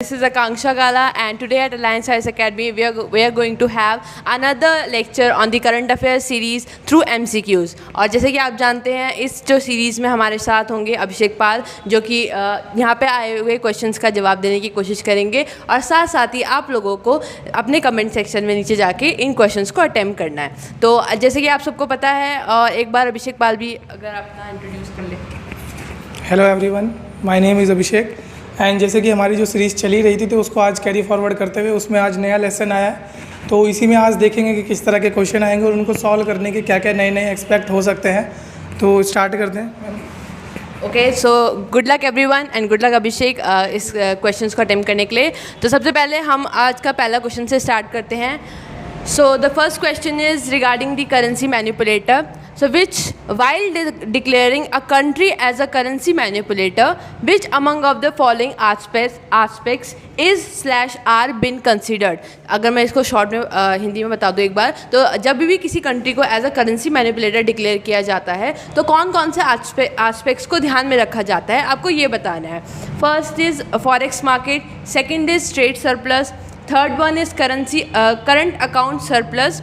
This is Akanksha Gala, and today at Alliance Science Academy we are going to have another lecture on the current affairs series through MCQs। और जैसे कि आप जानते हैं इस जो सीरीज़ में हमारे साथ होंगे अभिषेक पाल, जो कि यहाँ पे आए हुए क्वेश्चंस का जवाब देने की कोशिश करेंगे, और साथ साथ ही आप लोगों को अपने कमेंट सेक्शन में नीचे जाके इन क्वेश्चंस को अटेम्प्ट करना है। तो जैसे कि आप सबको पता है, और एक बार अभिषेक पाल भी अगर अपना इंट्रोड्यूस कर ले। Hello everyone, my name is Abhishek and जैसे कि हमारी जो सीरीज़ चली रही थी तो उसको आज कैरी फॉरवर्ड करते हुए उसमें आज नया लेसन आया है। तो इसी में आज देखेंगे कि किस तरह के क्वेश्चन आएंगे और उनको सॉल्व करने के क्या क्या नए नए एक्सपेक्ट हो सकते हैं। तो स्टार्ट करते हैं। Okay, so good luck everyone and good luck Abhishek इस क्वेश्चंस को अटेम्प्ट करने के लिए। तो सबसे पहले हम आज का पहला क्वेश्चन से स्टार्ट करते हैं। So the first question is regarding the currency manipulator. So which, while declaring a country as a currency manipulator, which among of the following aspects is/are been considered? अगर मैं इसको शॉर्ट में हिंदी में बता दूँ एक बार, तो जब भी किसी कंट्री को as a currency manipulator declare किया जाता है तो कौन कौन से आस्पेक्ट्स को ध्यान में रखा जाता है, आपको ये बताना है। First is forex market, second is trade surplus, third one is current account surplus.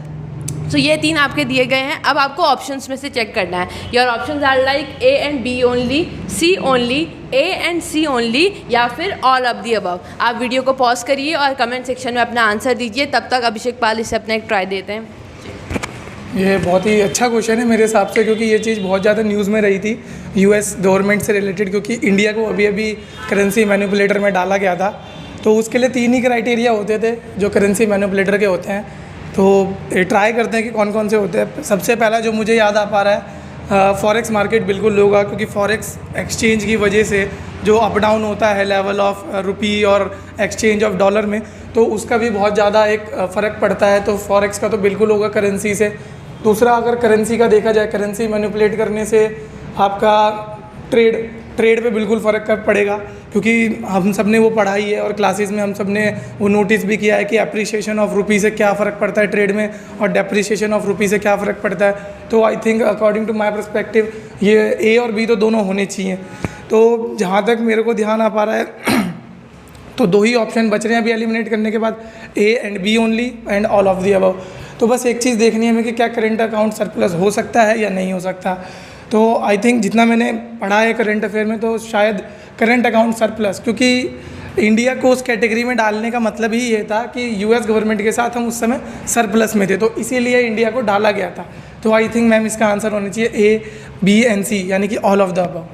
तो ये तीन आपके दिए गए हैं। अब आपको ऑप्शंस में से चेक करना है। Your options are like A and B only, C only, A and C only, या फिर ऑल ऑफ दी अबव। आप वीडियो को पॉज करिए और कमेंट सेक्शन में अपना आंसर दीजिए। तब तक अभिषेक पाल इसे अपना एक ट्राई देते हैं। ये बहुत ही अच्छा क्वेश्चन है मेरे हिसाब से, क्योंकि ये चीज़ बहुत ज़्यादा न्यूज़ में रही थी यूएस गवर्नमेंट से रिलेटेड, क्योंकि इंडिया को अभी अभी करेंसी मैनिपुलेटर में डाला गया था। तो उसके लिए तीन ही क्राइटेरिया होते थे जो करेंसी मैनिपुलेटर के होते हैं। तो ट्राई करते हैं कि कौन कौन से होते हैं। सबसे पहला जो मुझे याद आ पा रहा है, फॉरेक्स मार्केट बिल्कुल होगा, क्योंकि फॉरेक्स एक्सचेंज की वजह से जो अप डाउन होता है लेवल ऑफ रुपी और एक्सचेंज ऑफ डॉलर में, तो उसका भी बहुत ज़्यादा एक फ़र्क पड़ता है। तो फॉरेक्स का तो बिल्कुल होगा करेंसी से। दूसरा, अगर करेंसी का देखा जाए, करेंसी मैनिपुलेट करने से आपका ट्रेड पे बिल्कुल फ़र्क पड़ेगा, क्योंकि हम सब ने वो पढ़ाई है और क्लासेस में हम सब ने वो नोटिस भी किया है कि अप्रिसिएशन ऑफ रुपी से क्या फ़र्क पड़ता है ट्रेड में, और डेप्रिसिएशन ऑफ रुपी से क्या फ़र्क पड़ता है। तो I think according to my perspective ये ए और बी तो दोनों होने चाहिए। तो जहाँ तक मेरे को ध्यान आ पा रहा है तो दो ही ऑप्शन बच रहे हैं अभी एलिमिनेट करने के बाद, A and B only and all of the above. तो बस एक चीज़ देखनी है हमें कि क्या करेंट अकाउंट सरप्लस हो सकता है या नहीं हो सकता। तो आई थिंक जितना मैंने पढ़ा है करंट अफेयर में, तो शायद करंट अकाउंट सरप्लस, क्योंकि इंडिया को उस कैटेगरी में डालने का मतलब ही ये था कि यूएस गवर्नमेंट के साथ हम उस समय सरप्लस में थे, तो इसीलिए इंडिया को डाला गया था। तो आई थिंक मैम इसका आंसर होना चाहिए ए, बी एंड सी, यानी कि all of the above.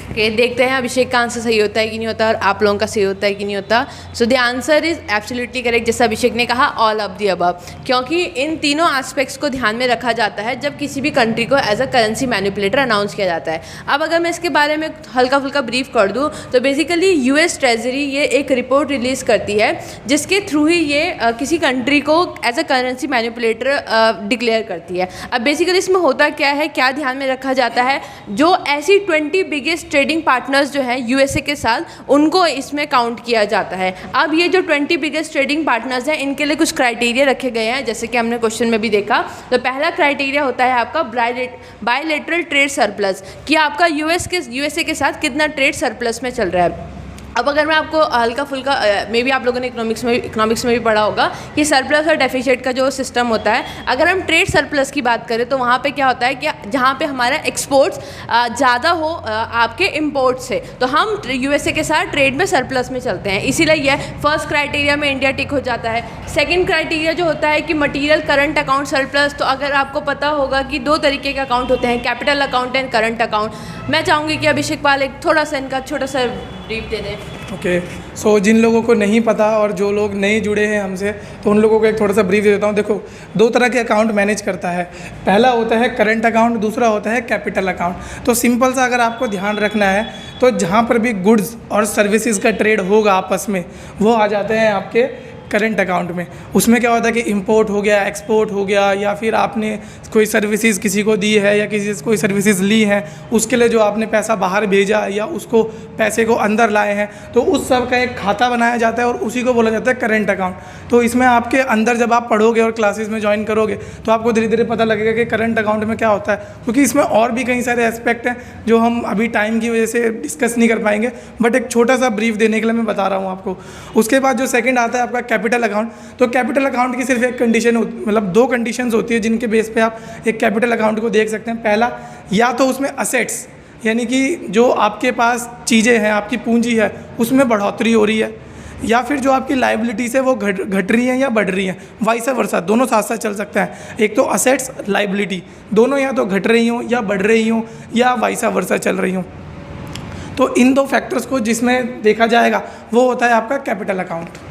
Okay, देखते हैं अभिषेक का आंसर सही होता है कि नहीं होता और आप लोगों का सही होता है कि नहीं होता। सो the answer is absolutely correct, जैसा अभिषेक ने कहा, ऑल ऑफ द अबव, क्योंकि इन तीनों एस्पेक्ट्स को ध्यान में रखा जाता है जब किसी भी कंट्री को as a currency manipulator announce किया जाता है। अब अगर मैं इसके बारे में हल्का फुल्का ब्रीफ कर दूँ तो बेसिकली यूएस ट्रेजरी ये एक रिपोर्ट रिलीज़ करती है जिसके थ्रू ही ये किसी कंट्री को as a currency manipulator declare करती है। अब बेसिकली इसमें होता क्या है, क्या ध्यान में रखा जाता है, जो ऐसी 20 बिगेस्ट ट्रेडिंग पार्टनर्स जो हैं यूएसए के साथ, उनको इसमें काउंट किया जाता है। अब ये जो 20 बिगेस्ट ट्रेडिंग पार्टनर्स हैं, इनके लिए कुछ क्राइटेरिया रखे गए हैं, जैसे कि हमने क्वेश्चन में भी देखा। तो पहला क्राइटेरिया होता है आपका बायलैटरल ट्रेड सरप्लस, कि आपका यूएसए के साथ कितना ट्रेड सरप्लस में चल रहा है। अब अगर मैं आपको हल्का फुल्का मे बी आप लोगों ने इकोनॉमिक्स में भी पढ़ा होगा कि सरप्लस और डेफिसिट का जो सिस्टम होता है, अगर हम ट्रेड सरप्लस की बात करें तो वहाँ पे क्या होता है कि जहाँ पे हमारा एक्सपोर्ट्स ज़्यादा हो आपके इम्पोर्ट से, तो हम यूएसए के साथ ट्रेड में सरप्लस में चलते हैं। इसीलिए यह फर्स्ट क्राइटेरिया में इंडिया टिक हो जाता है। सेकेंड क्राइटेरिया जो होता है कि मटीरियल करंट अकाउंट सरप्लस, तो अगर आपको पता होगा कि दो तरीके के अकाउंट होते हैं, capital account and current account. मैं चाहूँगी कि अभिषेक पाल एक थोड़ा सा इनका छोटा सा ब्रीफ दे दें। ओके, सो जिन लोगों को नहीं पता और जो लोग नहीं जुड़े हैं हमसे, तो उन लोगों को एक थोड़ा सा ब्रीफ दे देता हूँ। देखो, दो तरह के अकाउंट मैनेज करता है। पहला होता है करंट अकाउंट, दूसरा होता है कैपिटल अकाउंट। तो सिंपल सा अगर आपको ध्यान रखना है तो जहाँ पर भी गुड्स और सर्विसेज का ट्रेड होगा आपस में, वो आ जाते हैं आपके करंट अकाउंट में। उसमें क्या होता है कि इंपोर्ट हो गया, एक्सपोर्ट हो गया, या फिर आपने कोई सर्विसेज किसी को दी है या किसी से कोई सर्विसेज ली हैं, उसके लिए जो आपने पैसा बाहर भेजा या उसको पैसे को अंदर लाए हैं, तो उस सब का एक खाता बनाया जाता है और उसी को बोला जाता है करंट अकाउंट। तो इसमें आपके अंदर जब आप पढ़ोगे और क्लासेस में ज्वाइन करोगे तो आपको धीरे धीरे पता लगेगा कि करंट अकाउंट में क्या होता है, क्योंकि इसमें और भी कई सारे एस्पेक्ट हैं जो हम अभी टाइम की वजह से डिस्कस नहीं कर पाएंगे, बट एक छोटा सा ब्रीफ देने के लिए मैं बता रहा हूँ आपको। उसके बाद जो सेकंड आता है आपका कैपिटल अकाउंट। तो कैपिटल अकाउंट की सिर्फ एक कंडीशन मतलब 2 कंडीशंस होती है जिनके बेस पे आप एक कैपिटल अकाउंट को देख सकते हैं। पहला, या तो उसमें असेट्स यानी कि जो आपके पास चीज़ें हैं, आपकी पूंजी है, उसमें बढ़ोतरी हो रही है, या फिर जो आपकी लाइबिलिटीज़ है वो घट रही हैं या बढ़ रही हैं, वाइस वर्सा, दोनों साथ साथ चल सकते हैं। एक तो असेट्स, लाइबिलिटी दोनों या तो घट रही हों या बढ़ रही हों या वाइस वर्सा चल रही हों। तो इन 2 फैक्टर्स को जिसमें देखा जाएगा वो होता है आपका capital account.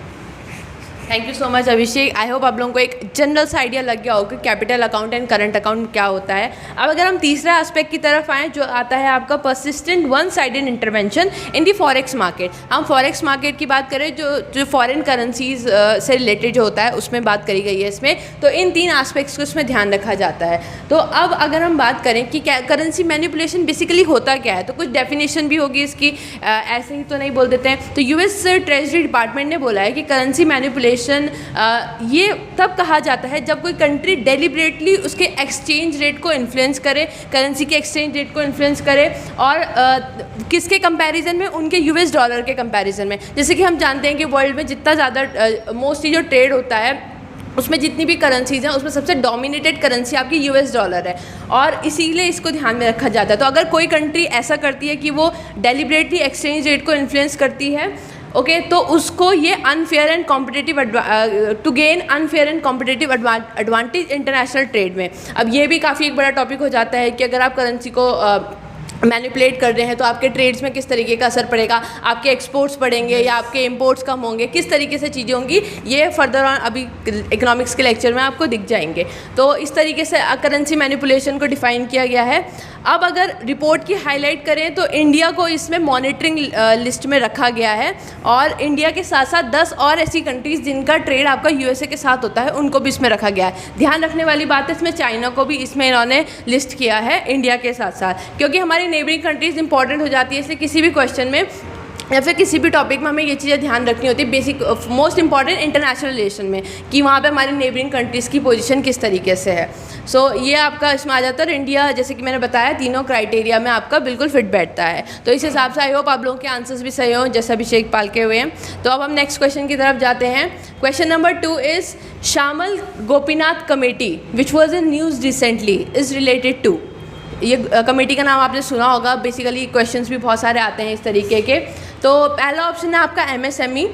Thank you so much Abhishek. I hope आप लोगों को एक जनरल सा आइडिया लग गया होगा कि capital account and current account क्या होता है। अब अगर हम तीसरा एस्पेक्ट की तरफ आएँ जो आता है आपका परसिस्टेंट वन साइडेड इंटरवेंशन इन दी फॉरेक्स मार्केट। हम फॉरेक्स मार्केट की बात करें जो फॉरेन करेंसीज से रिलेटेड जो होता है उसमें बात करी गई है इसमें। तो इन 3 एस्पेक्ट्स को इसमें ध्यान रखा जाता है। तो अब अगर हम बात करें कि करेंसी मैनिपुलेशन बेसिकली होता क्या है, तो कुछ डेफिनेशन भी होगी इसकी, ऐसे ही तो नहीं बोल देते हैं। तो यूएस ट्रेजरी डिपार्टमेंट ने बोला है कि करेंसी मैनिपुलेशन ये तब कहा जाता है जब कोई कंट्री डेलिबरेटली उसके एक्सचेंज रेट को इन्फ्लुएंस करे, करेंसी के एक्सचेंज रेट को इन्फ्लुएंस करे, और किसके कंपैरिजन में, उनके यूएस डॉलर के कंपैरिजन में। जैसे कि हम जानते हैं कि वर्ल्ड में जितना ज़्यादा मोस्टली जो ट्रेड होता है उसमें जितनी भी करेंसीज हैं उसमें सबसे डोमिनेटेड करेंसी आपकी यूएस डॉलर है, और इसीलिए इसको ध्यान में रखा जाता है। तो अगर कोई कंट्री ऐसा करती है कि वो डेलिबरेटली एक्सचेंज रेट को इन्फ्लुएंस करती है, ओके, तो उसको ये unfair and competitive to gain unfair and competitive advantage international trade में। अब ये भी काफ़ी एक बड़ा टॉपिक हो जाता है कि अगर आप करेंसी को मैनिपुलेट कर रहे हैं तो आपके ट्रेड्स में किस तरीके का असर पड़ेगा, आपके एक्सपोर्ट्स बढ़ेंगे या आपके इंपोर्ट्स कम होंगे, किस तरीके से चीज़ें होंगी, ये फर्दर ऑन अभी इकोनॉमिक्स के लेक्चर में आपको दिख जाएंगे। तो इस तरीके से करेंसी मैनिपुलेशन को डिफ़ाइन किया गया है। अब अगर रिपोर्ट की हाईलाइट करें तो इंडिया को इसमें मॉनिटरिंग लिस्ट में रखा गया है, और इंडिया के साथ साथ 10 और ऐसी कंट्रीज़ जिनका ट्रेड आपका यूएसए के साथ होता है उनको भी इसमें रखा गया है। ध्यान रखने वाली बात है इसमें चाइना को भी इसमें इन्होंने लिस्ट किया है इंडिया के साथ साथ, क्योंकि हमारी नेबरिंग कंट्रीज़ इंपॉर्टेंट हो जाती है, इसलिए किसी भी क्वेश्चन में या फिर किसी भी टॉपिक में हमें ये चीज़ें ध्यान रखनी होती है, basic most important international relation में, कि वहाँ पे हमारी नेबरिंग कंट्रीज़ की पोजीशन किस तरीके से है। सो ये आपका इसमें आ जाता है। इंडिया जैसे कि मैंने बताया तीनों क्राइटेरिया में आपका बिल्कुल फिट बैठता है। तो इस हिसाब से आई होप आप लोगों के आंसर्स भी सही हों जैसे अभिषेक पाल के हुए हैं। तो अब हम नेक्स्ट क्वेश्चन की तरफ जाते हैं। Question number 2 is Shyamal Gopinath committee which was in news recently is related to. ये कमेटी का नाम आपने सुना होगा, बेसिकली क्वेश्चंस भी बहुत सारे आते हैं इस तरीके के। तो पहला ऑप्शन है आपका एमएसएमई,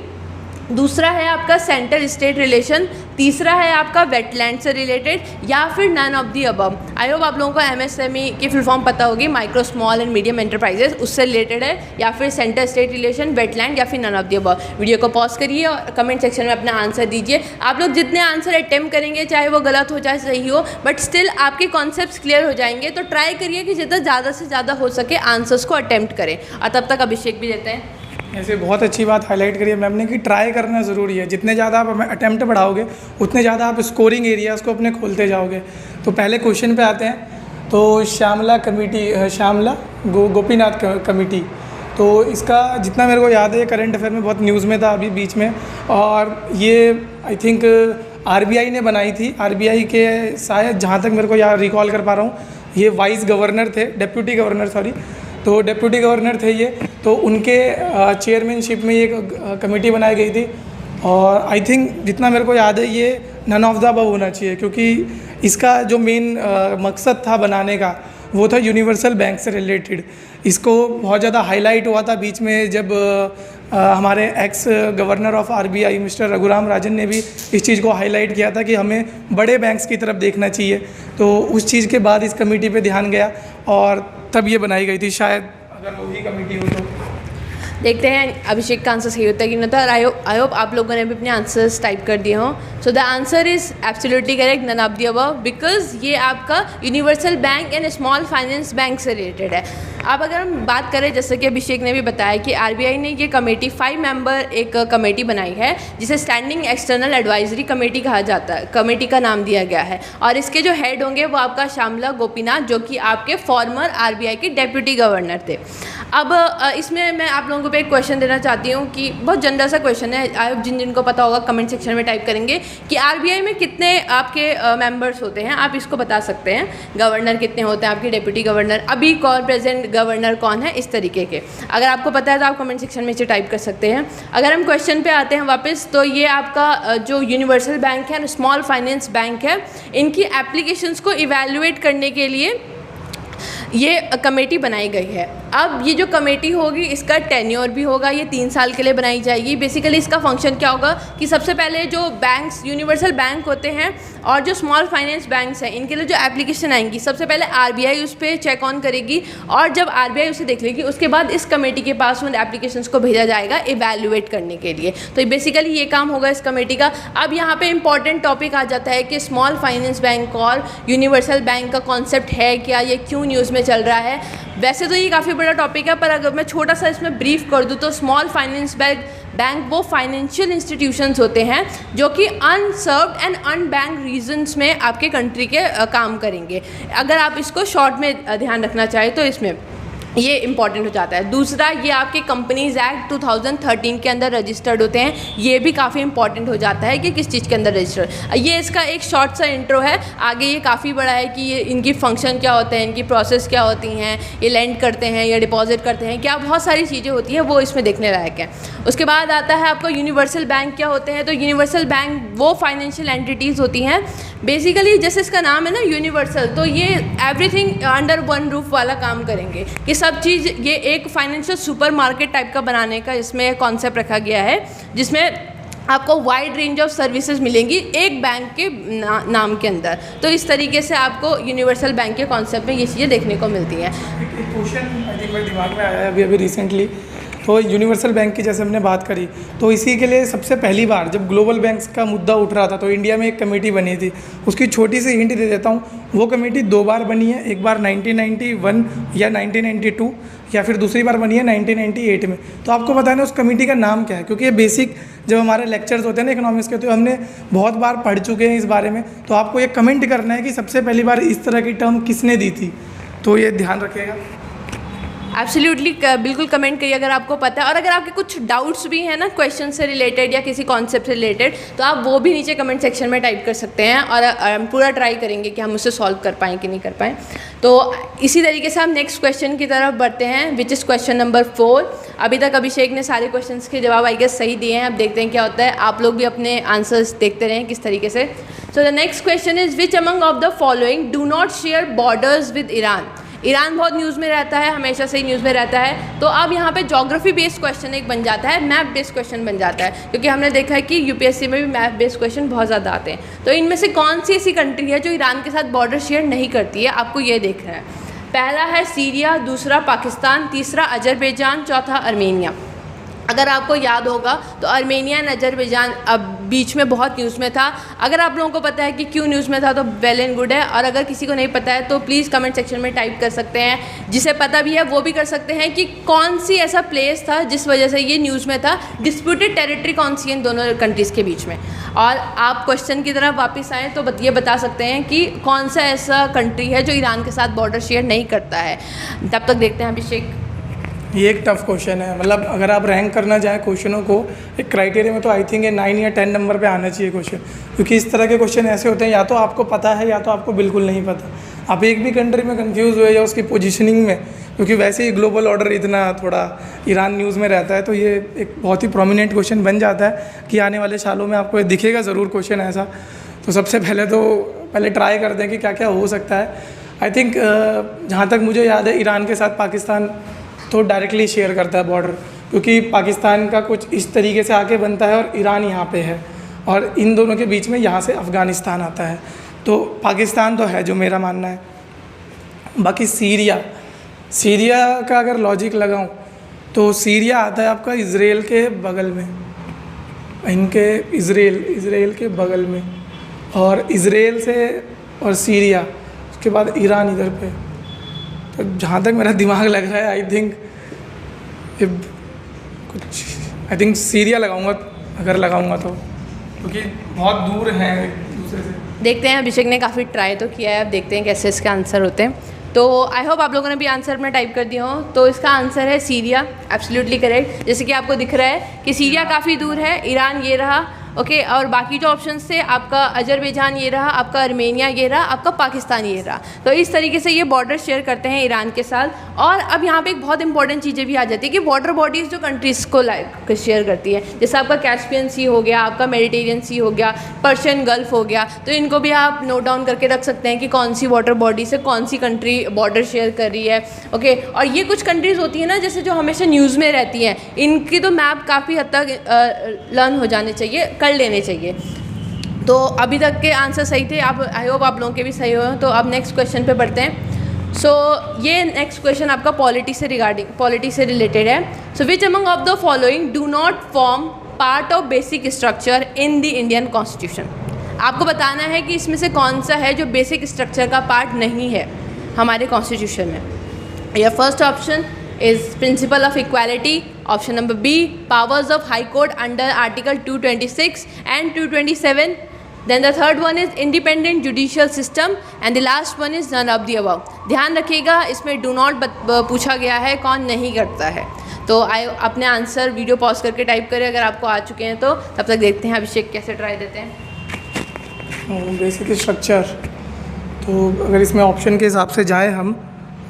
दूसरा है आपका सेंटर स्टेट रिलेशन, तीसरा है आपका वेटलैंड से रिलेटेड, या फिर none of the above. I hope आप लोगों को एमएसएमई की फुल फॉर्म पता होगी, micro small and medium enterprises, उससे रिलेटेड है, या फिर सेंटर स्टेट रिलेशन, वेटलैंड, या फिर none of the above. Video को पॉज करिए और कमेंट सेक्शन में अपना आंसर दीजिए। आप लोग जितने आंसर अटेम्प्ट करेंगे चाहे वो गलत हो चाहे सही हो, बट स्टिल आपके कॉन्सेप्ट्स क्लियर हो जाएंगे। तो ट्राई करिए कि जितना ज़्यादा से ज़्यादा हो सके आंसर्स को अटेम्प्ट करें। और तब तक अभिषेक भी देते हैं। ऐसे बहुत अच्छी बात हाईलाइट करी है मैम ने कि ट्राई करना ज़रूरी है। जितने ज़्यादा आप अटैम्प्ट बढ़ाओगे उतने ज़्यादा आप स्कोरिंग एरियाज़ को अपने खोलते जाओगे। तो पहले क्वेश्चन पे आते हैं। तो श्यामला गोपीनाथ कमेटी, तो इसका जितना मेरे को याद है करंट अफेयर में बहुत न्यूज़ में था अभी बीच में, और ये आई थिंक आरबीआई ने बनाई थी। आरबीआई के शायद जहाँ तक मेरे को याद रिकॉल कर पा रहा हूँ ये वाइस गवर्नर थे, डेप्यूटी गवर्नर सॉरी, तो डेप्यूटी गवर्नर थे ये। तो उनके चेयरमैनशिप में ये कमेटी बनाई गई थी, और आई थिंक जितना मेरे को याद है ये नन ऑफ द अबव होना चाहिए, क्योंकि इसका जो मेन मकसद था बनाने का वो था यूनिवर्सल बैंक से रिलेटेड। इसको बहुत ज़्यादा हाईलाइट हुआ था बीच में जब हमारे ex governor of RBI mister Raghuram Rajan ने भी इस चीज़ को हाईलाइट किया था कि हमें बड़े बैंक्स की तरफ देखना चाहिए। तो उस चीज़ के बाद इस कमेटी पे ध्यान गया और तब ये बनाई गई थी, शायद अगर वही कमेटी हो तो। देखते हैं अभिषेक का आंसर सही होता है कि नहीं होता। आई होप आप लोगों ने भी अपने आंसर्स टाइप कर दिए हों। So the answer is absolutely correct, none of the above, because ये आपका universal bank and small finance bank से रिलेटेड है। अब अगर हम बात करें, जैसे कि अभिषेक ने भी बताया कि आरबीआई ने ये कमेटी 5 मेंबर एक कमेटी बनाई है जिसे स्टैंडिंग एक्सटर्नल एडवाइजरी कमेटी कहा जाता है, कमेटी का नाम दिया गया है। और इसके जो हेड होंगे वो आपका श्यामला गोपीनाथ, जो कि आपके फॉर्मर आरबीआई के डेप्यूटी गवर्नर थे। अब इसमें मैं आप लोगों को एक क्वेश्चन देना चाहती हूँ कि बहुत जनरल सा क्वेश्चन है, आप जिनको पता होगा कमेंट सेक्शन में टाइप करेंगे कि आरबीआई में कितने आपके मेंबर्स होते हैं, आप इसको बता सकते हैं। गवर्नर कितने होते हैं, आपके डेप्यूटी गवर्नर, अभी कौन प्रेजेंट गवर्नर कौन है, इस तरीके के। अगर आपको पता है तो आप कमेंट सेक्शन में इसे टाइप कर सकते हैं। अगर हम क्वेश्चन पे आते हैं वापस, तो ये आपका जो यूनिवर्सल बैंक है, स्मॉल फाइनेंस बैंक है, इनकी एप्लीकेशंस को इवैल्यूएट करने के लिए ये कमेटी बनाई गई है। अब ये जो कमेटी होगी इसका टेन्योर भी होगा, ये 3 साल के लिए बनाई जाएगी। बेसिकली इसका फंक्शन क्या होगा कि सबसे पहले जो बैंक्स, यूनिवर्सल बैंक होते हैं और जो स्मॉल फाइनेंस बैंक्स हैं, इनके लिए जो एप्लीकेशन आएंगी सबसे पहले आरबीआई उस पर चेक ऑन करेगी, और जब आरबीआई उसे देख लेगी उसके बाद इस कमेटी के पास उन एप्लीकेशंस को भेजा जाएगा इवैल्यूएट करने के लिए। तो बेसिकली ये काम होगा इस कमेटी का। अब यहाँ पे इंपॉर्टेंट टॉपिक आ जाता है कि स्मॉल फाइनेंस बैंक और यूनिवर्सल बैंक का कॉन्सेप्ट है क्या, ये क्यों न्यूज़ में चल रहा है। वैसे तो ये काफ़ी बड़ा टॉपिक है, पर अगर मैं छोटा सा इसमें ब्रीफ कर दूँ तो स्मॉल फाइनेंस बैंक वो फाइनेंशियल इंस्टीट्यूशंस होते हैं जो कि अनसर्व्ड एंड अनबैंक्ड रीजन्स में आपके कंट्री के काम करेंगे। अगर आप इसको शॉर्ट में ध्यान रखना चाहें तो इसमें ये इंपॉर्टेंट हो जाता है। दूसरा, ये आपके कंपनीज एक्ट 2013 के अंदर रजिस्टर्ड होते हैं, ये भी काफ़ी इंपॉर्टेंट हो जाता है कि किस चीज़ के अंदर रजिस्टर्ड। ये इसका एक शॉर्ट सा इंट्रो है, आगे ये काफ़ी बड़ा है कि ये इनकी फंक्शन क्या होते हैं, इनकी प्रोसेस क्या होती हैं, ये लेंड करते हैं या डिपॉजिट करते हैं, क्या बहुत सारी चीज़ें होती हैं, वो इसमें देखने लायक है। उसके बाद आता है आपका यूनिवर्सल बैंक क्या होते हैं। तो यूनिवर्सल बैंक वो फाइनेंशियल एंटिटीज़ होती हैं, बेसिकली जैसे इसका नाम है ना यूनिवर्सल, तो ये एवरीथिंग अंडर वन रूफ वाला काम करेंगे कि सब चीज़, ये एक फाइनेंशियल सुपरमार्केट टाइप का बनाने का इसमें कॉन्सेप्ट रखा गया है, जिसमें आपको वाइड रेंज ऑफ सर्विसेज मिलेंगी एक बैंक के नाम के अंदर। तो इस तरीके से आपको यूनिवर्सल बैंक के कॉन्सेप्ट में ये चीज़ें देखने को मिलती हैं। एक क्वेश्चन आई थिंक मेरे दिमाग में आया है अभी रिसेंटली, तो यूनिवर्सल बैंक की जैसे हमने बात करी, तो इसी के लिए सबसे पहली बार जब ग्लोबल बैंक्स का मुद्दा उठ रहा था तो इंडिया में एक कमेटी बनी थी। उसकी छोटी सी हिंट दे देता हूँ, वो कमेटी 2 बार बनी है, एक बार 1991 या 1992 या फिर दूसरी बार बनी है 1998 में। तो आपको पता है ना उस कमेटी का नाम क्या है, क्योंकि ये बेसिक जब हमारे लेक्चर्स होते हैं ना इकोनॉमिक्स के, तो हमने बहुत बार पढ़ चुके हैं इस बारे में। तो आपको ये कमेंट करना है कि सबसे पहली बार इस तरह की टर्म किसने दी थी, तो ये ध्यान रखिएगा। एब्सोल्युटली, बिल्कुल कमेंट करिए अगर आपको पता है, और अगर आपके कुछ डाउट्स भी हैं ना क्वेश्चन से रिलेटेड या किसी कॉन्सेप्ट से रिलेटेड, तो आप वो भी नीचे कमेंट सेक्शन में टाइप कर सकते हैं, और हम पूरा ट्राई करेंगे कि हम उसे सॉल्व कर पाएँ कि नहीं कर पाएँ। तो इसी तरीके से हम नेक्स्ट क्वेश्चन की तरफ बढ़ते हैं, विच इज़ क्वेश्चन नंबर 4। अभी तक अभिषेक ने सारे क्वेश्चन के जवाब आई गेस सही दिए हैं, अब देखते हैं क्या होता है। आप लोग भी अपने आंसर्स देखते रहें किस तरीके से। So the next question is, which among of the following do not share borders with Iran. Iran बहुत न्यूज़ में रहता है, हमेशा से ही न्यूज़ में रहता है। तो अब यहाँ पे ज्योग्राफी बेस्ड क्वेश्चन एक बन जाता है, मैप बेस्ड क्वेश्चन बन जाता है, क्योंकि हमने देखा है कि यूपीएससी में भी मैप बेस्ड क्वेश्चन बहुत ज़्यादा आते हैं। तो इनमें से कौन सी ऐसी कंट्री है जो ईरान के साथ बॉर्डर शेयर नहीं करती है, आपको ये देखना है। पहला है सीरिया, दूसरा पाकिस्तान, तीसरा अजरबैजान, चौथा अर्मेनिया। अगर आपको याद होगा तो अर्मेनिया एंड अजरबैजान अब बीच में बहुत न्यूज़ में था। अगर आप लोगों को पता है कि क्यों न्यूज़ में था तो वेल एंड गुड है, और अगर किसी को नहीं पता है तो प्लीज़ कमेंट सेक्शन में टाइप कर सकते हैं। जिसे पता भी है वो भी कर सकते हैं कि कौन सी ऐसा प्लेस था जिस वजह से ये न्यूज़ में था, डिस्प्यूटेड टेरिटरी कौन सी है इन दोनों कंट्रीज़ के बीच में। और आप क्वेश्चन की तरफ वापस आएँ तो ये बता सकते हैं कि कौन सा ऐसा कंट्री है जो ईरान के साथ बॉर्डर शेयर नहीं करता है। तब तक देखते हैं अभिषेक। ये एक टफ क्वेश्चन है, मतलब अगर आप रैंक करना चाहें क्वेश्चनों को एक क्राइटेरिया में, तो आई थिंक ये 9 या 10 नंबर पे आना चाहिए क्वेश्चन, क्योंकि इस तरह के क्वेश्चन ऐसे होते हैं या तो आपको पता है या तो आपको बिल्कुल नहीं पता। आप एक भी कंट्री में कंफ्यूज हुए या उसकी पोजीशनिंग में, क्योंकि वैसे ही ग्लोबल ऑर्डर इतना थोड़ा ईरान न्यूज़ में रहता है, तो ये एक बहुत ही प्रोमिनेंट क्वेश्चन बन जाता है कि आने वाले सालों में आपको दिखेगा ज़रूर क्वेश्चन ऐसा। तो सबसे पहले ट्राई करते हैं कि क्या क्या हो सकता है। आई थिंक जहाँ तक मुझे याद है ईरान के साथ पाकिस्तान तो डायरेक्टली शेयर करता है बॉर्डर, क्योंकि पाकिस्तान का कुछ इस तरीके से आके बनता है और ईरान यहाँ पे है, और इन दोनों के बीच में यहाँ से अफ़गानिस्तान आता है। तो पाकिस्तान तो है जो मेरा मानना है। बाकी सीरिया का अगर लॉजिक लगाऊं तो सीरिया आता है आपका इज़राइल के बगल में, इनके इज़राइल के बगल में, और इज़राइल से और सीरिया, उसके बाद ईरान इधर पे। तो जहाँ तक मेरा दिमाग लग रहा है आई थिंक सीरिया लगाऊंगा, अगर लगाऊंगा तो, क्योंकि बहुत दूर हैं एक दूसरे से। देखते हैं, अभिषेक ने काफ़ी ट्राई तो किया है, अब देखते हैं कैसे इसके आंसर होते हैं। तो आई होप आप लोगों ने भी आंसर अपना टाइप कर दिया हो। तो इसका आंसर है सीरिया, एब्सोल्युटली करेक्ट। जैसे कि आपको दिख रहा है कि सीरिया काफ़ी दूर है, ईरान ये रहा, ओके और बाकी जो ऑप्शंस थे आपका अजरबैजान ये रहा, आपका अर्मेनिया ये रहा, आपका पाकिस्तान ये रहा। तो इस तरीके से ये बॉर्डर शेयर करते हैं ईरान के साथ। और अब यहाँ पे एक बहुत इंपॉर्टेंट चीज़ें भी आ जाती है कि वाटर बॉडीज़ जो कंट्रीज़ को शेयर करती है, जैसे आपका कैस्पियन सी हो गया, आपका मेडिटेरियन सी हो गया, पर्शियन गल्फ हो गया, तो इनको भी आप नोट डाउन करके रख सकते हैं कि कौन सी वाटर बॉडी से कौन सी कंट्री बॉर्डर शेयर कर रही है, ओके। और ये कुछ कंट्रीज़ होती है ना, जैसे जो हमेशा न्यूज़ में रहती हैं, इनकी तो मैप काफ़ी हद तक लर्न हो जाने चाहिए, कर लेने चाहिए। तो अभी तक के आंसर सही थे, आप आई होप आप लोगों के भी सही हो। तो अब नेक्स्ट क्वेश्चन पे बढ़ते हैं। सो ये नेक्स्ट क्वेश्चन आपका पॉलिटी से रिलेटेड है। So which among of the following do not form part of basic structure in the Indian constitution. आपको बताना है कि इसमें से कौन सा है जो बेसिक स्ट्रक्चर का पार्ट नहीं है हमारे कॉन्स्टिट्यूशन में। या first option is principle of equality, option number B powers of high court under article 226 and 227, then the third one is independent judicial system and the last one is none of the above। ध्यान रखिएगा, इसमें do not पूछा गया है, कौन नहीं करता है। तो अपने आंसर वीडियो पॉज करके टाइप करें अगर आपको आ चुके हैं तो। तब तक देखते हैं अभिषेक कैसे ट्राई देते हैं। बेसिक स्ट्रक्चर, तो अगर इसमें ऑप्शन के हिसाब से जाए हम,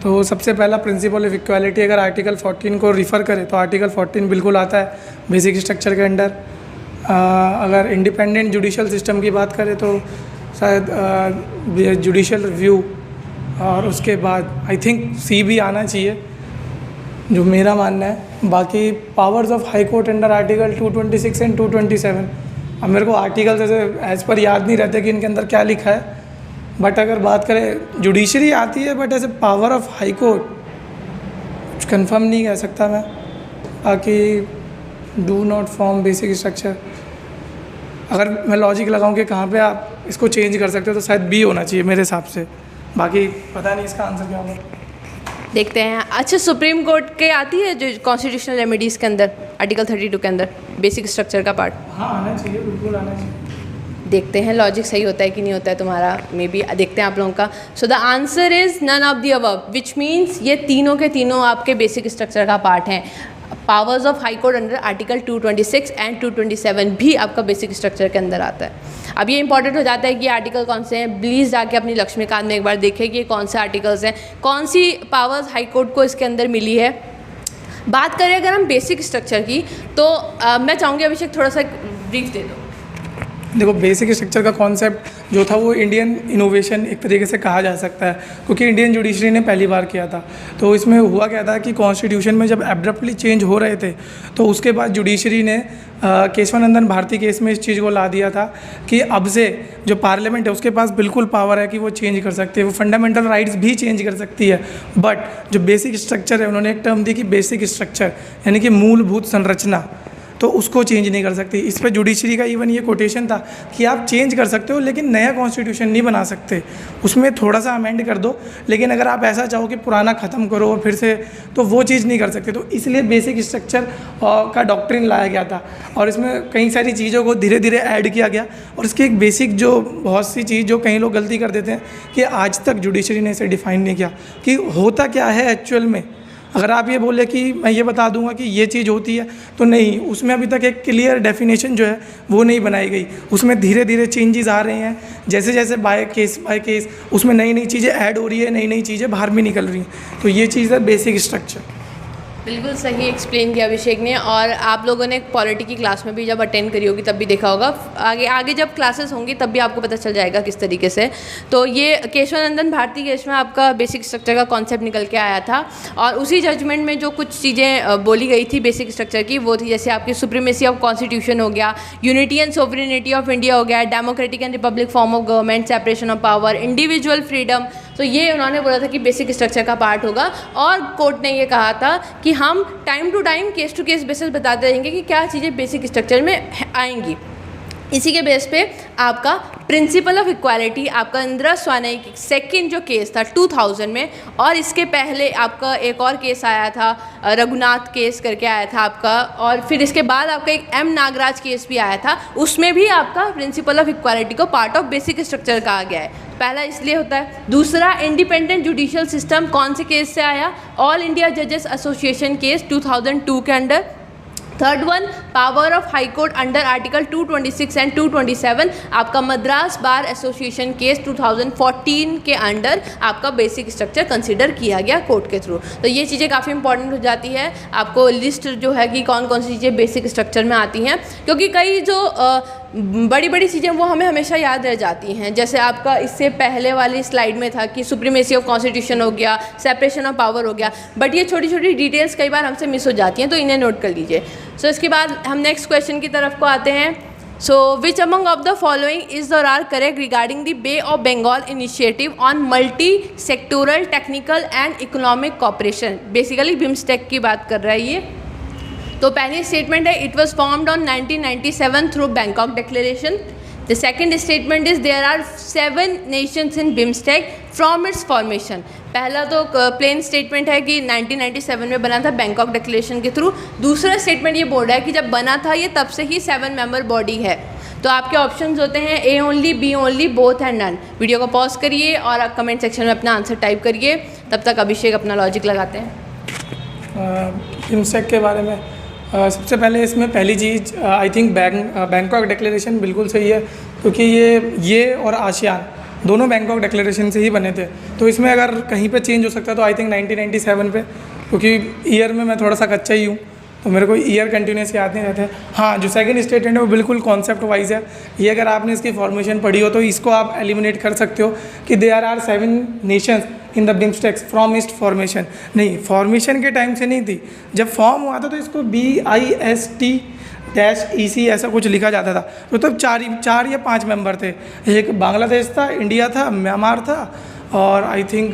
तो सबसे पहला प्रिंसिपल ऑफ इक्वालिटी, अगर आर्टिकल 14 को रिफ़र करें तो आर्टिकल 14 बिल्कुल आता है बेसिक स्ट्रक्चर के अंडर। अगर इंडिपेंडेंट जुडिशल सिस्टम की बात करें तो शायद जुडिशल रिव्यू, और उसके बाद आई थिंक सी भी आना चाहिए, जो मेरा मानना है। बाकी powers of High Court under article 226 and 227, अब मेरे को आर्टिकल जैसे एज पर याद नहीं रहते कि इनके अंदर क्या लिखा है, बट अगर बात करें जुडिशरी आती है, बट ऐसे पावर ऑफ हाई कोर्ट कुछ कंफर्म नहीं कह सकता मैं। बाकी do not form basic structure, अगर मैं लॉजिक लगाऊं कि कहाँ पे आप इसको चेंज कर सकते हो तो शायद बी होना चाहिए मेरे हिसाब से। बाकी पता नहीं इसका आंसर क्या होगा, देखते हैं। अच्छा, सुप्रीम कोर्ट के आती है जो कॉन्स्टिट्यूशनल रेमेडीज़ के अंदर आर्टिकल 32 के अंदर बेसिक स्ट्रक्चर का पार्ट। हाँ आना चाहिए, बिल्कुल आना चाहिए। देखते हैं लॉजिक सही होता है कि नहीं होता है तुम्हारा, मे बी देखते हैं आप लोगों का। So the answer is none of the above, which means ये तीनों के तीनों आपके बेसिक स्ट्रक्चर का पार्ट हैं। Powers of High Court under article 226 and 227 भी आपका बेसिक स्ट्रक्चर के अंदर आता है। अब ये इंपॉर्टेंट हो जाता है कि आर्टिकल कौन से हैं, प्लीज़ जाके अपनी लक्ष्मीकांत में एक बार देखें कि कौन से आर्टिकल्स हैं, कौन सी पावर्स हाई कोर्ट को इसके अंदर मिली है। बात करें अगर हम बेसिक स्ट्रक्चर की, तो मैं चाहूँगी अभिषेक थोड़ा सा ब्रीफ दे दो। देखो, बेसिक स्ट्रक्चर का कॉन्सेप्ट जो था वो इंडियन इनोवेशन एक तरीके से कहा जा सकता है, क्योंकि इंडियन जुडिशरी ने पहली बार किया था। तो इसमें हुआ क्या था कि कॉन्स्टिट्यूशन में जब एब्रप्टली चेंज हो रहे थे, तो उसके बाद जुडिशरी ने केशवानंदन भारती केस में इस चीज़ को ला दिया था कि अब से जो पार्लियामेंट है उसके पास बिल्कुल पावर है कि वो चेंज कर सकती है, वो फंडामेंटल राइट्स भी चेंज कर सकती है। बट जो बेसिक स्ट्रक्चर है, उन्होंने एक टर्म दी कि बेसिक स्ट्रक्चर यानी कि मूलभूत संरचना, तो उसको चेंज नहीं कर सकती। इस पर जुडिशरी का इवन ये कोटेशन था कि आप चेंज कर सकते हो लेकिन नया कॉन्स्टिट्यूशन नहीं बना सकते, उसमें थोड़ा सा अमेंड कर दो, लेकिन अगर आप ऐसा चाहो कि पुराना ख़त्म करो और फिर से, तो वो चीज़ नहीं कर सकते। तो इसलिए बेसिक स्ट्रक्चर का डॉक्ट्रिन लाया गया था और इसमें कई सारी चीज़ों को धीरे धीरे ऐड किया गया। और इसकी एक बेसिक जो बहुत सी चीज़ जो कई लोग गलती कर देते हैं कि आज तक जुडिशरी ने इसे डिफ़ाइन नहीं किया कि होता क्या है एक्चुअल में। अगर आप ये बोले कि मैं ये बता दूंगा कि ये चीज़ होती है, तो नहीं, उसमें अभी तक एक क्लियर डेफिनेशन जो है वो नहीं बनाई गई। उसमें धीरे धीरे चेंजेस आ रहे हैं, जैसे जैसे बाय केस उसमें नई नई चीज़ें ऐड हो रही है, नई नई चीज़ें बाहर भी निकल रही हैं। तो ये चीज़ है बेसिक स्ट्रक्चर। बिल्कुल सही एक्सप्लेन किया अभिषेक ने, और आप लोगों ने पॉलिटी की क्लास में भी जब अटेंड करी होगी तब भी देखा होगा। आगे जब क्लासेस होंगी तब भी आपको पता चल जाएगा किस तरीके से। तो ये केशवानंदन भारती केस में आपका बेसिक स्ट्रक्चर का कॉन्सेप्ट निकल के आया था, और उसी जजमेंट में जो कुछ चीज़ें बोली गई थी बेसिक स्ट्रक्चर की, वो थी जैसे आपकी सुप्रीमेसी ऑफ कॉन्स्टिट्यूशन हो गया, unity and sovereignty of India हो गया, democratic and Republic form of government, separation of power, individual freedom. तो ये उन्होंने बोला था कि बेसिक स्ट्रक्चर का पार्ट होगा, और कोर्ट ने ये कहा था कि हम time to time case to case basis बताते रहेंगे कि क्या चीज़ें बेसिक स्ट्रक्चर में आएंगी। इसी के बेस पे आपका प्रिंसिपल ऑफ इक्वालिटी, आपका इंदिरा स्वानई सेकंड जो केस था 2000 में, और इसके पहले आपका एक और केस आया था, रघुनाथ केस करके आया था आपका, और फिर इसके बाद आपका एक एम नागराज केस भी आया था, उसमें भी आपका प्रिंसिपल ऑफ इक्वालिटी को पार्ट ऑफ बेसिक स्ट्रक्चर कहा गया है। पहला इसलिए होता है। दूसरा, इंडिपेंडेंट जुडिशियल सिस्टम कौन से केस से आया? ऑल इंडिया जजेस एसोसिएशन केस 2002 के under. Third one, power of High Court under article 226 and 227, आपका मद्रास बार एसोसिएशन केस 2014 के अंडर आपका बेसिक स्ट्रक्चर कंसीडर किया गया कोर्ट के थ्रू। तो ये चीज़ें काफ़ी इंपॉर्टेंट हो जाती है, आपको लिस्ट जो है कि कौन कौन सी चीज़ें बेसिक स्ट्रक्चर में आती हैं, क्योंकि कई जो बड़ी बड़ी चीज़ें वो हमें हमेशा याद रह जाती हैं। जैसे आपका इससे पहले वाली स्लाइड में था कि सुप्रीमेसी ऑफ कॉन्स्टिट्यूशन हो गया, सेपरेशन ऑफ पावर हो गया, बट ये छोटी छोटी डिटेल्स कई बार हमसे मिस हो जाती हैं, तो इन्हें नोट कर लीजिए। सो इसके बाद हम नेक्स्ट क्वेश्चन की तरफ को आते हैं। So which among of the following is or are correct regarding the Bay of Bengal initiative on multi sectoral technical and economic cooperation? Basically BIMSTEC की बात कर रहा है ये। तो पहली स्टेटमेंट है, it was formed on 1997 through Bangkok declaration. The second statement is there are 7 nations in BIMSTEC from its formation. पहला तो प्लेन स्टेटमेंट है कि 1997 में बना था बैंकॉक डिक्लेरेशन के थ्रू। दूसरा स्टेटमेंट ये बोल रहा है कि जब बना था ये तब से ही 7 मेंबर बॉडी है। तो आपके ऑप्शंस होते हैं A only, B only, both and none. Video को पॉज करिए और आप कमेंट सेक्शन में अपना आंसर टाइप करिए, तब तक अभिषेक अपना लॉजिक लगाते हैं। बिम्स्टेक के बारे में सबसे पहले इसमें पहली चीज़ आई थिंक बैंकॉक डिक्लेरेशन बिल्कुल सही है, क्योंकि ये और आसियान दोनों बैंकॉक डिक्लेरेशन से ही बने थे। तो इसमें अगर कहीं पे चेंज हो सकता है तो आई थिंक 1997 पे, क्योंकि ईयर में मैं थोड़ा सा कच्चा ही हूँ तो मेरे को ईयर कंटिन्यूस याद नहीं रहते। हाँ, जो सेकंड स्टेटमेंट है वो बिल्कुल कॉन्सेप्ट वाइज है। ये अगर आपने इसकी फॉर्मेशन पढ़ी हो तो इसको आप एलिमिनेट कर सकते हो कि there are 7 nations in the BIMSTECs from ईस्ट फॉर्मेशन। नहीं, फॉर्मेशन के टाइम से नहीं थी, जब फॉर्म हुआ था तो इसको BIST-EC ऐसा कुछ लिखा जाता था। तो तब 4 या 5 मेंबर थे। एक बांग्लादेश था, इंडिया था, म्यांमार था और आई थिंक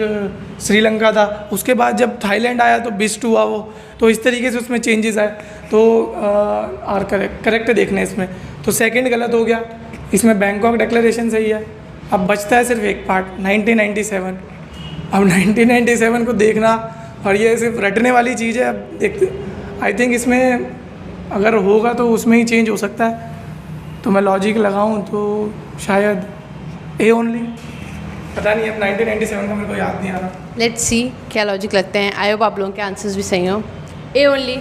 श्रीलंका था। उसके बाद जब थाईलैंड आया तो बिस्ट हुआ वो। तो इस तरीके से उसमें चेंजेस आए। तो आर करेक्ट देखने इसमें तो सेकंड गलत हो गया। इसमें बैंकॉक डिक्लेरेशन सही है। अब बचता है सिर्फ एक पार्ट 1997। अब 1997 को देखना और ये सिर्फ रटने वाली चीज़ है। अब देखते, आई थिंक इसमें अगर होगा तो उसमें ही चेंज हो सकता है। तो मैं लॉजिक लगाऊं तो शायद ए ओनली, पता नहीं, अब 1997 का मेरे को याद नहीं आ रहा। लेट्स सी क्या लॉजिक लगते हैं। आई होप आप लोगों के आंसर्स भी सही हों। ए ओनली,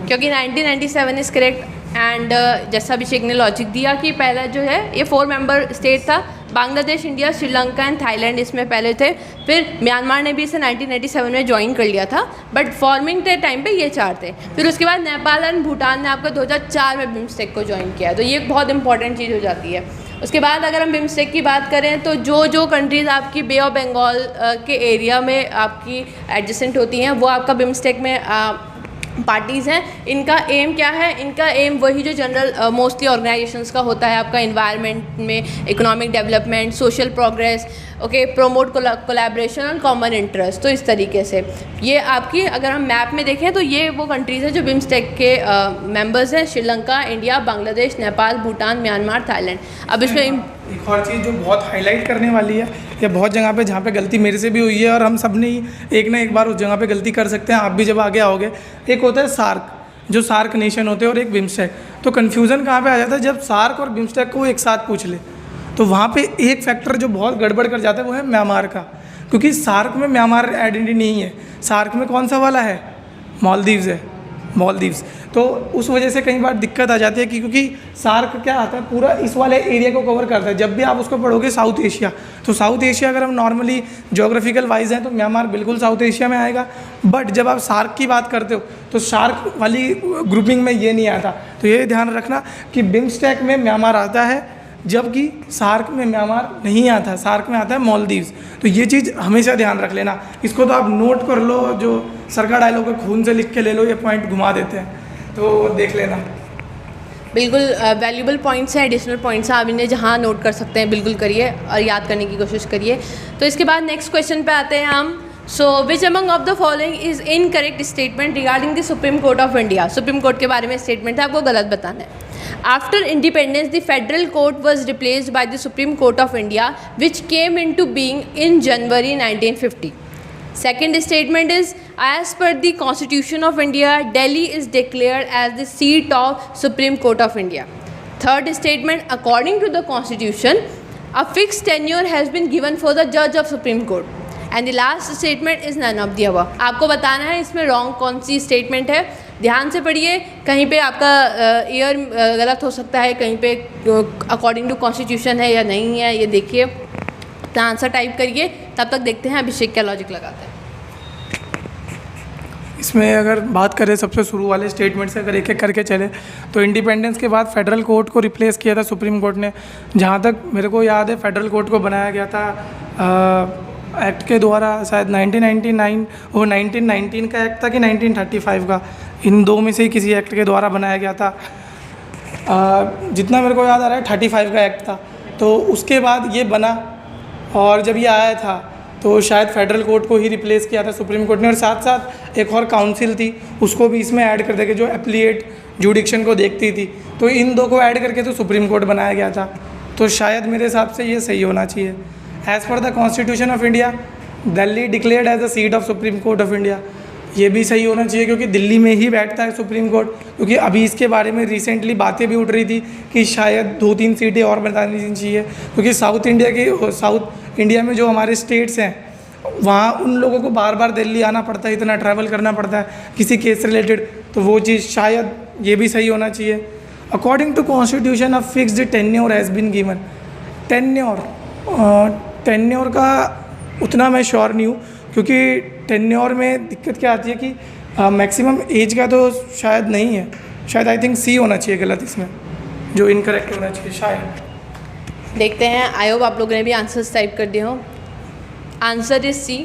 क्योंकि 1997 इज़ करेक्ट। एंड जैसा अभिषेक ने लॉजिक दिया कि पहला जो है ये 4 मेंबर स्टेट था, Bangladesh, India, Sri Lanka and Thailand इसमें पहले थे। फिर म्यांमार ने भी इसे 1997 में ज्वाइन कर लिया था, बट फॉर्मिंग के टाइम पे ये 4 थे। फिर उसके बाद नेपाल एंड भूटान ने आपका 2004 में बिम्स्टेक को ज्वाइन किया। तो ये एक बहुत इंपॉर्टेंट चीज़ हो जाती है। उसके बाद अगर हम बिम्स्टेक की बात करें तो जो कंट्रीज़ आपकी बे ऑफ बंगाल के एरिया में आपकी एडजेसेंट होती हैं वो आपका बिम्स्टेक में पार्टीज़ हैं। इनका एम क्या है? इनका एम वही जो जनरल मोस्टली ऑर्गेनाइजेशंस का होता है आपका इन्वायरमेंट में, economic development, social progress, okay, promote collaboration और कॉमन इंटरेस्ट। तो इस तरीके से ये आपकी, अगर हम मैप में देखें तो ये वो कंट्रीज़ हैं जो बिम्स्टेक के मेंबर्स हैं, Sri Lanka, India, Bangladesh, Nepal, Bhutan, Myanmar, Thailand. अब इसमें एक और चीज़ जो बहुत हाईलाइट करने वाली है, या बहुत जगह पे जहाँ पे गलती मेरे से भी हुई है और हम सब ने ही एक ना एक बार उस जगह पे गलती कर सकते हैं, आप भी जब आगे आओगे। एक होता है सार्क, जो सार्क नेशन होते हैं, और एक बिम्स्टेक। तो कन्फ्यूज़न कहाँ पे आ जाता है? जब सार्क और बिम्स्टेक को एक साथ पूछ ले तो वहाँ पे एक फैक्टर जो बहुत गड़बड़ कर जाता है वो है म्यांमार का, क्योंकि सार्क में म्यांमार आइडेंटिटी नहीं है। सार्क में कौन सा वाला है? मालदीव्स है, मालदीव्स। तो उस वजह से कई बार दिक्कत आ जाती है कि क्योंकि सार्क क्या आता है, पूरा इस वाले एरिया को कवर करता है। जब भी आप उसको पढ़ोगे साउथ एशिया, तो साउथ एशिया अगर हम नॉर्मली जोग्राफिकल वाइज हैं तो म्यांमार बिल्कुल साउथ एशिया में आएगा। बट जब आप सार्क की बात करते हो तो सार्क वाली ग्रुपिंग में ये नहीं आता। तो ये ध्यान रखना कि बिम्स्टेक में म्यांमार आता है, जबकि सार्क में म्यांमार नहीं आता, सार्क में आता है मालदीव्स। तो ये चीज़ हमेशा ध्यान रख लेना। इसको तो आप नोट कर लो, जो सरकार डायलॉग है खून से लिख के ले लो, ये पॉइंट घुमा देते हैं, तो देख लेना। बिल्कुल वैल्यूबल पॉइंट्स हैं, एडिशनल पॉइंट्स हैं, आप इन्हें जहाँ नोट कर सकते हैं बिल्कुल करिए और याद करने की कोशिश करिए। तो इसके बाद नेक्स्ट क्वेश्चन पे आते हैं हम। So which among of the following is incorrect statement regarding the Supreme Court of India? Supreme Court के बारे में स्टेटमेंट है, आपको गलत बताना है। After independence the federal court was replaced by the Supreme Court of India which came into being in January 1950. Second statement is, as per the Constitution of India, Delhi is declared as the seat of Supreme Court of India. Third statement, according to the Constitution, a fixed tenure has been given for the judge of Supreme Court. And the last statement is none of the above. आपको बताना है इसमें wrong कौन सी statement है. ध्यान से पढ़िए, कहीं पे आपका ईयर गलत हो सकता है, कहीं पे अकॉर्डिंग टू कॉन्स्टिट्यूशन है या नहीं है, ये देखिए. तो आंसर टाइप करिए, तब तक देखते हैं अभिषेक क्या लॉजिक लगाता है. इसमें अगर बात करें सबसे शुरू वाले स्टेटमेंट से, अगर एक एक करके चले तो इंडिपेंडेंस के बाद फेडरल कोर्ट को रिप्लेस किया था सुप्रीम कोर्ट ने. जहाँ तक मेरे को याद है फेडरल कोर्ट को बनाया गया था एक्ट के द्वारा, शायद 1999 वो 1919 का एक्ट था कि 1935 का, इन दो में से ही किसी एक्ट के द्वारा बनाया गया था. जितना मेरे को याद आ रहा है 35 का एक्ट था. तो उसके बाद ये बना, और जब ये आया था तो शायद फेडरल कोर्ट को ही रिप्लेस किया था सुप्रीम कोर्ट ने. और साथ साथ एक और काउंसिल थी, उसको भी इसमें ऐड कर देंगे जो एप्लीट जुडिक्शन को देखती थी. तो इन दो को ऐड करके तो सुप्रीम कोर्ट बनाया गया था. तो शायद मेरे हिसाब से ये सही होना चाहिए. As per the constitution of India, Delhi declared as the seat of Supreme Court of India. ये भी सही होना चाहिए क्योंकि दिल्ली में ही बैठता है सुप्रीम कोर्ट. क्योंकि अभी इसके बारे में रिसेंटली बातें भी उठ रही थी कि शायद 2-3 सीटें और बनानी चाहिए, क्योंकि साउथ इंडिया में जो हमारे स्टेट्स हैं वहाँ उन लोगों को बार बार दिल्ली आना पड़ता है, इतना ट्रैवल करना पड़ता है किसी केस से रिलेटेड. तो वो चीज़ शायद ये भी सही होना चाहिए. According to constitution a fixed tenure has been given. Tenure का उतना मैं श्योर नहीं हूँ, क्योंकि टेन्योर में दिक्कत क्या आती है कि मैक्सिमम एज का तो शायद नहीं है. शायद आई थिंक सी होना चाहिए गलत इसमें, जो इनकरेक्ट होना चाहिए शायद. देखते हैं, आई होप आप लोगों ने भी आंसर्स टाइप कर दिए हों. आंसर इज सी,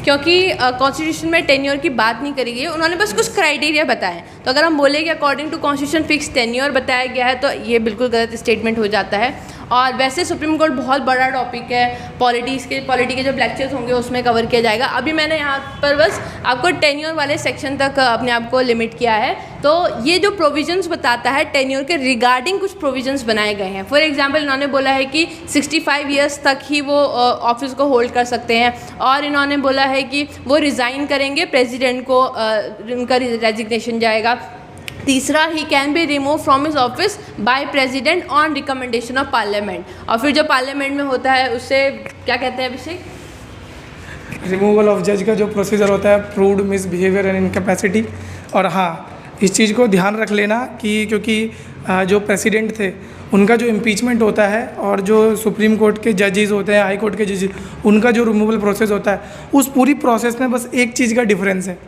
क्योंकि कॉन्स्टिट्यूशन में टेन्योर की बात नहीं करी गई है, उन्होंने बस कुछ क्राइटेरिया बताए. तो अगर हम बोले कि according to constitution fix tenure बताया गया है, तो ये बिल्कुल गलत स्टेटमेंट हो जाता है. और वैसे सुप्रीम कोर्ट बहुत बड़ा टॉपिक है, पॉलिटी के जब लेक्चर्स होंगे उसमें कवर किया जाएगा. अभी मैंने यहाँ पर बस आपको टेन्योर वाले सेक्शन तक अपने आप को लिमिट किया है. तो ये जो प्रोविजंस बताता है टेन्योर के रिगार्डिंग कुछ प्रोविजंस बनाए गए हैं. फॉर एग्जांपल इन्होंने बोला है कि 65 ईयर्स तक ही वो ऑफिस को होल्ड कर सकते हैं, और इन्होंने बोला है कि वो रिज़ाइन करेंगे, प्रेसिडेंट को उनका रेजिग्नेशन जाएगा. तीसरा, he can be remove from his office by president on recommendation of parliament. और फिर जो पार्लियामेंट में होता है उससे क्या कहते हैं अभिषेक? रिमूवल ऑफ जज का जो प्रोसीजर होता है, प्रूव्ड मिसबिहेवियर एंड इनकैपेसिटी. और हाँ, इस चीज़ को ध्यान रख लेना कि क्योंकि जो प्रेसिडेंट थे उनका जो इम्पीचमेंट होता है और जो सुप्रीम कोर्ट के जजेस होते हैं, हाई कोर्ट के जजेस, उनका जो रिमूवल प्रोसेस होता है, उस पूरी प्रोसेस में बस एक चीज़ का डिफरेंस है,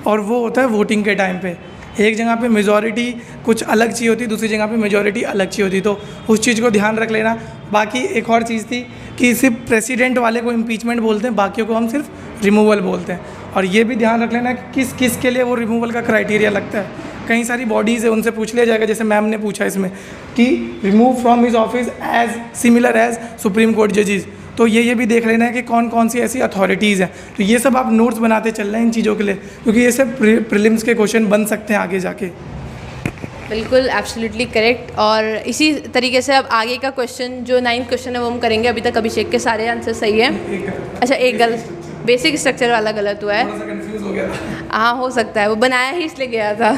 और वो होता है वोटिंग के टाइम पे. एक जगह पे मेजॉरिटी कुछ अलग चाहिए होती, दूसरी जगह पे मेजॉरिटी अलग चाहिए होती. तो उस चीज़ को ध्यान रख लेना. बाकी एक और चीज़ थी कि सिर्फ प्रेसिडेंट वाले को इम्पीचमेंट बोलते हैं, बाकियों को हम सिर्फ रिमूवल बोलते हैं. और ये भी ध्यान रख लेना कि किस किस के लिए वो रिमूवल का क्राइटेरिया लगता है. कई सारी बॉडीज़ है, उनसे पूछ लिया जाएगा, जैसे मैम ने पूछा इसमें कि remove from his office as similar as Supreme Court जजेस. तो ये भी देख लेना है कि कौन कौन सी ऐसी अथॉरिटीज़ हैं. तो ये सब आप नोट्स बनाते चल रहे हैं इन चीज़ों के लिए, क्योंकि ये सब प्रीलिम्स के क्वेश्चन बन सकते हैं आगे जाके. बिल्कुल एब्सोल्युटली करेक्ट. और इसी तरीके से अब आगे का क्वेश्चन जो 9th क्वेश्चन है वो हम करेंगे. अभी तक अभिषेक के सारे आंसर सही हैं. अच्छा, एक गलत, बेसिक स्ट्रक्चर वाला गलत हुआ है. हाँ, हो सकता है, वो बनाया ही इसलिए गया था.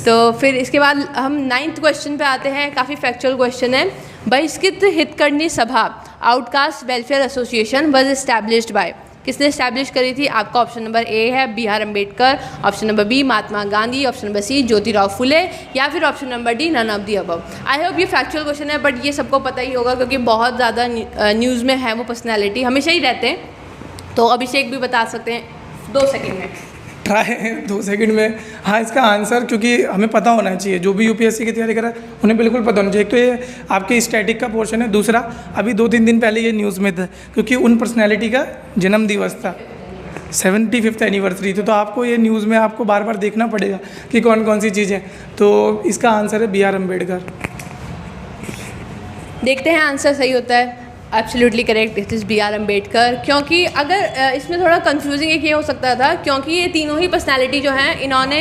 तो फिर इसके बाद हम 9th क्वेश्चन पे आते हैं. काफ़ी फैक्चुअल क्वेश्चन है. Bahishkrit Hitakarini Sabha outcast welfare association was established by. किसने एस्टैब्लिश करी थी? आपका ऑप्शन नंबर ए है B R Ambedkar, option number B Mahatma Gandhi, option number C Jyotirao Phule, या फिर option number D none of the above. I hope ये फैक्चुअल क्वेश्चन है, बट ये सबको पता ही होगा क्योंकि बहुत ज़्यादा न्यूज़ में है वो पर्सनैलिटी, हमेशा ही रहते हैं. तो अभिषेक भी बता सकते हैं 2 सेकेंड में. ट्राई 2 सेकंड में. हाँ, इसका आंसर क्योंकि हमें पता होना चाहिए, जो भी यूपीएससी की तैयारी कर रहा है उन्हें बिल्कुल पता होना चाहिए. एक तो ये आपके स्टैटिक का पोर्शन है. दूसरा, अभी 2-3 दिन पहले ये न्यूज़ में था क्योंकि उन पर्सनैलिटी का जन्म दिवस था, 75th एनिवर्सरी थी. तो आपको ये न्यूज़ में आपको बार बार देखना पड़ेगा कि कौन कौन सी चीज़ें. तो इसका आंसर है बी आर अम्बेडकर. देखते हैं आंसर सही होता है. Absolutely correct, it is B.R. Ambedkar. क्योंकि अगर इसमें थोड़ा कंफ्यूजिंग एक ये हो सकता था, क्योंकि ये तीनों ही पर्सनालिटी जो हैं इन्होंने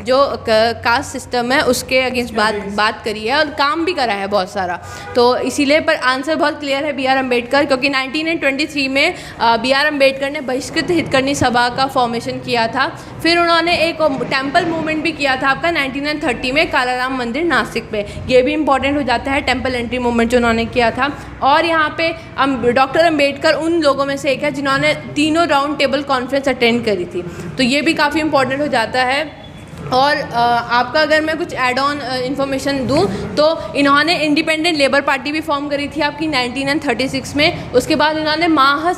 जो कास्ट सिस्टम है उसके अगेंस्ट बात करी है और काम भी करा है बहुत सारा, तो इसीलिए। पर आंसर बहुत क्लियर है B.R. अम्बेडकर, क्योंकि 1923 में B.R. अम्बेडकर ने बहिष्कृत हितकर्णी सभा का फॉर्मेशन किया था। फिर उन्होंने एक टेम्पल मूवमेंट भी किया था आपका 1930 में कालाराम मंदिर नासिक पे, ये भी इंपॉर्टेंट हो जाता है, टेम्पल एंट्री मूवमेंट जो उन्होंने किया था। और यहाँ पे डॉक्टर अम्बेडकर उन लोगों में से एक है जिन्होंने तीनों राउंड टेबल कॉन्फ्रेंस अटेंड करी थी, तो ये भी काफ़ी इंपॉर्टेंट हो जाता है। और आपका अगर मैं कुछ एड ऑन इन्फॉर्मेशन दूं तो इन्होंने इंडिपेंडेंट लेबर पार्टी भी फॉर्म करी थी आपकी 1936 में। उसके बाद इन्होंने माहट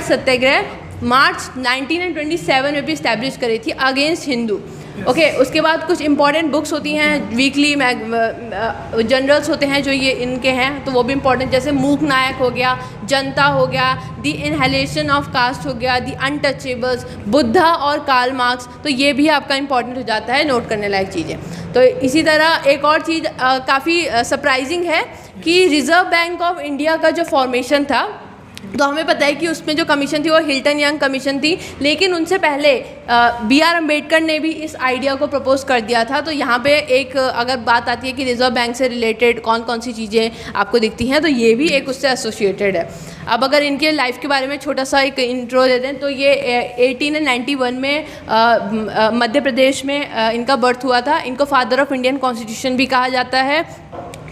सत्याग्रह मार्च 1927 में भी इस्टेब्लिश करी थी अगेंस्ट हिंदू। ओके, उसके बाद कुछ इंपॉर्टेंट बुक्स होती हैं, वीकली जनरल्स होते हैं जो ये इनके हैं, तो वो भी इंपॉर्टेंट, जैसे मूक नायक हो गया, जनता हो गया, द इनहेलेशन ऑफ कास्ट हो गया, द अनटचेबल्स, बुद्धा और कार्ल मार्क्स, तो ये भी आपका इंपॉर्टेंट हो जाता है, नोट करने लायक चीज़ें। तो इसी तरह एक और चीज़ काफ़ी सरप्राइजिंग है कि रिज़र्व बैंक ऑफ इंडिया का जो फॉर्मेशन था, तो हमें पता है कि उसमें जो कमीशन थी वो हिल्टन यंग कमीशन थी, लेकिन उनसे पहले B.R. अम्बेडकर ने भी इस आइडिया को प्रपोज कर दिया था। तो यहाँ पे एक अगर बात आती है कि रिजर्व बैंक से रिलेटेड कौन कौन सी चीज़ें आपको दिखती हैं, तो ये भी एक उससे एसोसिएटेड है। अब अगर इनके लाइफ के बारे में छोटा सा एक इंट्रो दे दें तो ये 1891 में मध्य प्रदेश में इनका बर्थ हुआ था। इनको फादर ऑफ इंडियन कॉन्स्टिट्यूशन भी कहा जाता है।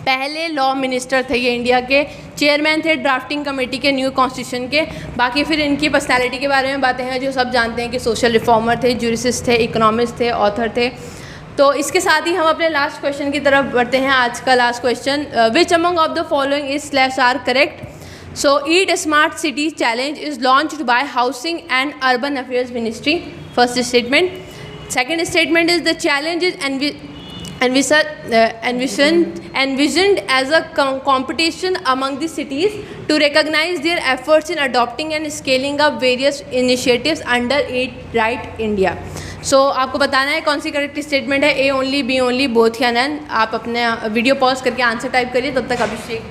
पहले लॉ मिनिस्टर थे ये इंडिया के, चेयरमैन थे ड्राफ्टिंग कमेटी के न्यू कॉन्स्टिट्यूशन के। बाकी फिर इनकी पर्सनालिटी के बारे में बातें हैं जो सब जानते हैं कि सोशल रिफॉर्मर थे, ज्यूरिस्ट थे, इकोनॉमिस्ट थे, ऑथर थे। तो इसके साथ ही हम अपने लास्ट क्वेश्चन की तरफ बढ़ते हैं। आज का last question, which among of the following is / are correct? So, EAT Smart Cities Challenge is launched by Housing and Urban Affairs Ministry. First statement. Second statement is the challenge is envisioned as a competition among the cities to recognize their efforts in adopting and scaling up various initiatives under EAT Right India. So, आपको बताना है कौन C correct statement है, A only, B only, both या none। आप अपने video pause करके answer type करिए, तब तक अभिषेक।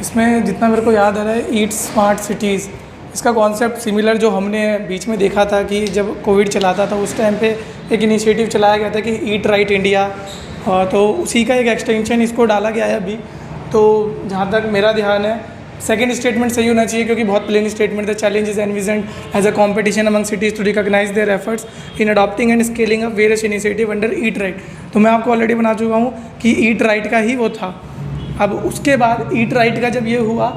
इसमें जितना मेरे को याद आ रहा है, ईट स्मार्ट सिटीज़, इसका कॉन्सेप्ट सिमिलर जो हमने बीच में देखा था कि जब कोविड चला था उस टाइम पे एक इनिशिएटिव चलाया गया था कि ईट राइट इंडिया, तो उसी का एक एक्सटेंशन इसको डाला गया है अभी। तो जहाँ तक मेरा ध्यान है, सेकंड स्टेटमेंट सही होना चाहिए क्योंकि बहुत प्लेन स्टेटमेंट था। Challenge is envisioned as a competition among cities to recognise their efforts in adopting and scaling up various initiative under it right. तो मैं आपको ऑलरेडी बना चुका हूँ कि ईट राइट का ही वो था। अब उसके बाद ईट राइट का जब ये हुआ,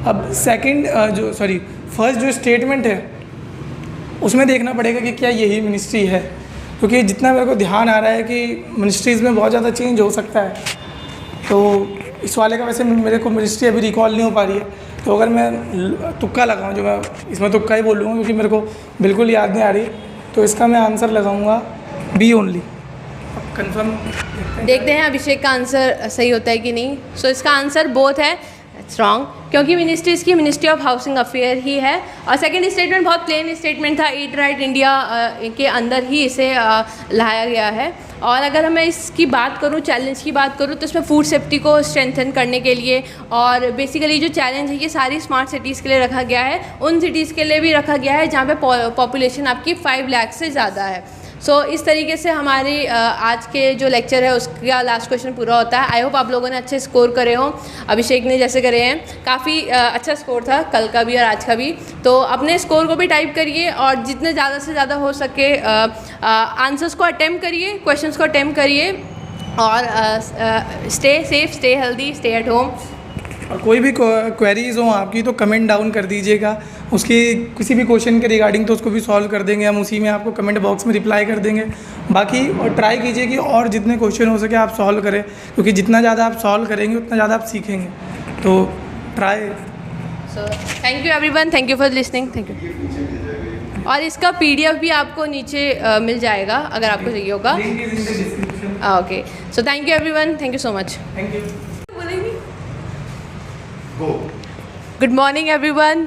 अब फर्स्ट जो स्टेटमेंट है उसमें देखना पड़ेगा कि क्या यही मिनिस्ट्री है, क्योंकि जितना मेरे को ध्यान आ रहा है कि मिनिस्ट्रीज़ में बहुत ज़्यादा चेंज हो सकता है। तो इस वाले का वैसे मेरे को मिनिस्ट्री अभी रिकॉल नहीं हो पा रही है, तो अगर मैं तुक्का लगाऊँ, जो मैं इसमें तुक्का ही बोलूँगा क्योंकि मेरे को बिल्कुल याद नहीं आ रही, तो इसका मैं आंसर लगाऊँगा B ओनली। कंफर्म देखते हैं अभिषेक का आंसर सही होता है कि नहीं। सो इसका आंसर बोथ है, इट्स रॉन्ग, क्योंकि मिनिस्ट्रीज़ की मिनिस्ट्री ऑफ हाउसिंग अफेयर ही है। और सेकंड स्टेटमेंट बहुत प्लेन स्टेटमेंट था, ईट राइट इंडिया के अंदर ही इसे लाया गया है। और अगर मैं इसकी बात करूं, चैलेंज की बात करूं, तो इसमें फूड सेफ्टी को स्ट्रेंथन करने के लिए और बेसिकली जो चैलेंज है ये सारी स्मार्ट सिटीज़ के लिए रखा गया है। उन सिटीज़ के लिए भी रखा गया है जहाँ पे पॉपुलेशन आपकी 5 लाख से ज़्यादा है। सो इस तरीके से हमारी आज के जो लेक्चर है उसका लास्ट क्वेश्चन पूरा होता है। आई होप आप लोगों ने अच्छे स्कोर करे हों, अभिषेक ने जैसे करे हैं। काफ़ी अच्छा स्कोर था कल का भी और आज का भी। तो अपने स्कोर को भी टाइप करिए और जितने ज़्यादा से ज़्यादा हो सके आंसर्स को अटेम्प्ट करिए, क्वेश्चंस को अटेम्प्ट करिए और stay safe, stay healthy, stay at home. और कोई भी क्वेरीज हो आपकी तो कमेंट डाउन कर दीजिएगा, उसकी किसी भी क्वेश्चन के रिगार्डिंग, तो उसको भी सॉल्व कर देंगे हम, उसी में आपको कमेंट बॉक्स में रिप्लाई कर देंगे। बाकी और ट्राई कीजिए कि और जितने क्वेश्चन हो सके आप सॉल्व करें, क्योंकि जितना ज़्यादा आप सॉल्व करेंगे उतना ज़्यादा आप सीखेंगे। तो try. So thank you everyone, thank you for listening, thank you. और इसका PDF भी आपको नीचे मिल जाएगा अगर आपको चाहिए होगा। Okay, so thank you everyone, thank you so much. Thank you. Good morning everyone.